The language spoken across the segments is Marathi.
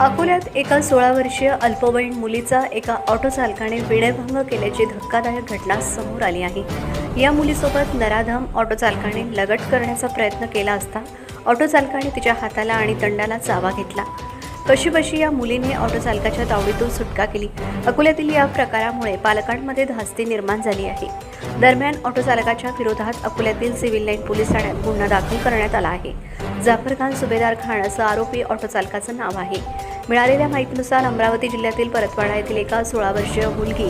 अकोल्यात एका 16 वर्षीय अल्पवयीन मुलीचा एका ऑटो चालकाने विनयभंग केल्याची धक्कादायक घटना समोर आली आहे। या मुलीसोबत नराधम ऑटो चालकाने लगट करण्याचा प्रयत्न केला असता ऑटो चालकाने तिच्या हाताला आणि दंडाला चावा घेतला। कशीबशी या मुलीने ऑटो चालकाच्या तावडीतून सुटका केली। अकोल्यातील या प्रकारामुळे पालकांमध्ये धास्ती निर्माण झाली आहे। दरम्यान ऑटो चालकाच्या विरोधात अकोल्यातील सिव्हिल लाईन पोलीस ठाण्यात गुन्हा दाखल करण्यात आला आहे। जाफर खान सुभेदार खान असं आरोपी ऑटो चालकाचं नाव आहे। मिळालेल्या माहितीनुसार अमरावती जिल्ह्यातील परतवाडा येथील एका 16 वर्षीय मुलगी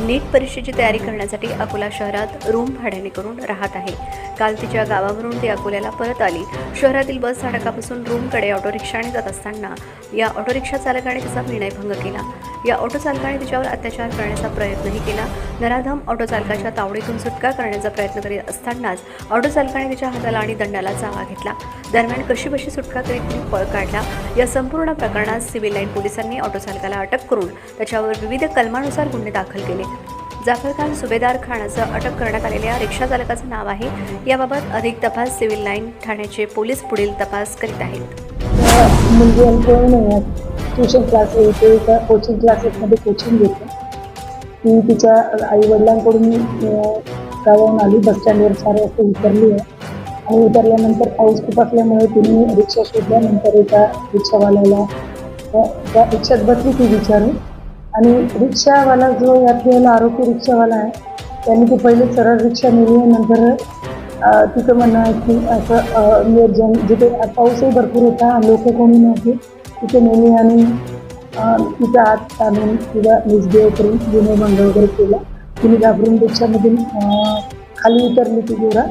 नीट परीक्षेची तयारी करण्यासाठी अकोला शहरात रूम भाड्याने करून राहत आहे। काल तिच्या गावावरून ती अकोल्याला परत आली। शहरातील बस स्थानकापासून रूमकडे ऑटो रिक्षाने जात असताना या ऑटो रिक्षा चालकाने तिचा विनयभंग केला। या ऑटो चालकाने तिच्यावर अत्याचार करण्याचा प्रयत्नही केला। नराधम ऑटो चालकाच्या तावडीतून सुटका करण्याचा प्रयत्न करीत असतानाच ऑटो चालकाने तिच्या हाताला आणि दंडाला चावा घेतला। दरम्यान कशीबशी सुटका करीत तिने पळ काढला। या संपूर्ण प्रकरणात सिव्हिल लाईन पोलिसांनी ऑटो चालकाला अटक करून त्याच्यावर विविध कलमानुसार गुन्हे दाखल केले। जाफर खान सुभेदार खान असं अटक करण्यात आलेल्या रिक्षा चालकाचं नाव आहे। याबाबत अधिक तपास सिव्हिल लाईन ठाण्याचे पोलीस पुढील तपास करीत आहेत। मुलगी अल्पवयीन ट्युशन क्लास येते, कोचिंग क्लासेसमध्ये कोचिंग घेते। ती तिच्या आईवडिलांकडून गावाहून आली, बसस्टँडवर 4 वाजता उतरली आहे आणि उतरल्यानंतर पाऊस खूप असल्यामुळे तिने रिक्षा शोधल्यानंतर एका रिक्षावाल्याला त्या रिक्षात बसली ती विचारून, आणि रिक्षावाला जो यातला आरोपी रिक्षावाला आहे त्यांनी ती पहिले सरळ रिक्षा नेली आहे। नंतर तिचं म्हणणं आहे की असं निर्जन जिथे पाऊसही भरपूर होता, लोक कोणी नव्हते, तिथे नेली आणि तिचा हात ताणून तिला निसदेव करून विनयभंग वगैरे केला। तिने घाबरून रिक्षामधून खाली उतरली ती जोरात।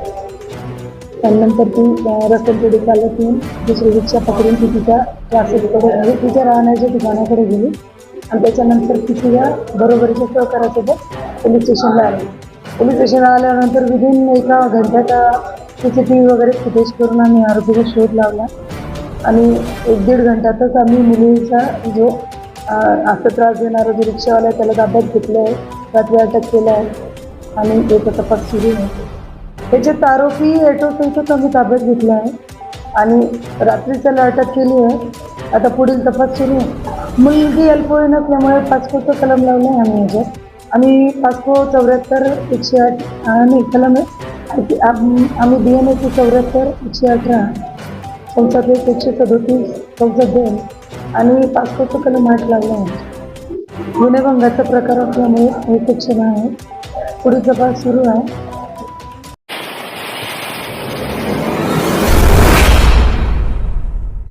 त्यानंतर ती रस्त्यात पुढे चालत येऊन दुसरी रिक्षा पकडून ती तिच्या क्लासेसकडे म्हणजे तिच्या राहण्याच्या ठिकाणाकडे गेली आणि त्याच्यानंतर ती तिच्या बरोबरीच्या सहकारासोबत पोलीस स्टेशनला आली। पोलीस स्टेशनला आल्यानंतर विदिन एका घंट्यात CCTV वगैरे फुटेज करून आम्ही आरोपीचा शोध लावला आणि 1-1.5 घंट्यातच आम्ही मुलीचा जो असं त्रास देणारा जो रिक्षावाला आहे त्याला ताब्यात घेतलं आहे, रात्री अटक केलं आहे आणि त्याचा तपास सुरू आहे। त्याच्यात आरोपी ऑटोसहित आम्ही ताब्यात घेतला आहे आणि रात्री त्याला अटक केली आहे। आता पुढील तपास सुरू आहे। मुलगी अल्पवयीन असल्यामुळे पास्पोचं कलम लावलं आहे आम्ही याच्यात आणि पास्पो 74-108 आणि कलम आहे। आम्ही DNA 74-118 137 आणि पास्पोचं कलम 8 लावलं आहे। गुन्हेभंगाचा प्रकार असल्यामुळे हे सेक्शन आहे। पुढील तपास सुरू आहे।